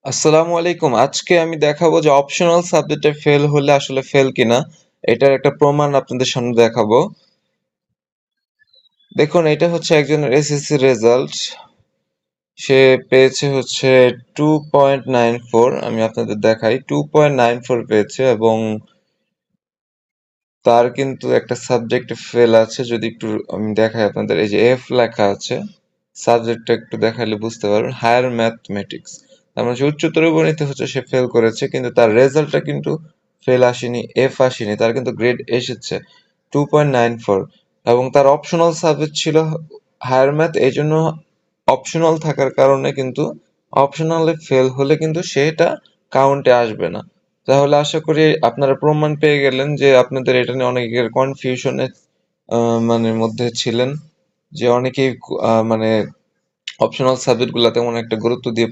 আসসালামু আলাইকুম। আজকে আমি দেখাবো যে অপশনাল সাবজেক্টে ফেল হলে আসলে ফেল কিনা। এটার একটা প্রমাণ আপনাদের সামনে দেখাবো। দেখুন, এটা হচ্ছে একজনের এসএসসি রেজাল্ট। সে পেয়েছে হচ্ছে 2.94। আমি আপনাদের দেখাই, 2.94 পেয়েছে এবং তার কিন্তু একটা সাবজেক্টে ফেল আছে। যদি একটু আমি দেখাই আপনাদের, এই যে এফ লেখা আছে, সাবজেক্টটা একটু দেখালে বুঝতে পারবেন, হায়ার ম্যাথমেটিক্স। তার মানে উচ্চতর গণিতে হচ্ছে সে ফেল করেছে, কিন্তু তার রেজাল্টটা কিন্তু ফেল আসেনি, এফ আসেনি, তার কিন্তু গ্রেড এসেছে 2.94। এবং তার অপশনাল সাবজেক্ট ছিল হায়ার ম্যাথ, এই জন্য অপশনাল থাকার কারণে কিন্তু অপশনালে ফেল হলে কিন্তু সেটা কাউন্টে আসবে না। তাহলে আশা করি আপনারা প্রমাণ পেয়ে গেলেন যে আপনাদের এটা নিয়ে অনেকের কনফিউশনে মানে মধ্যে ছিলেন, যে অনেকেই মানে অপশনাল সাবজেক্ট গুলা তেমন একটা গুরুত্ব দিয়ে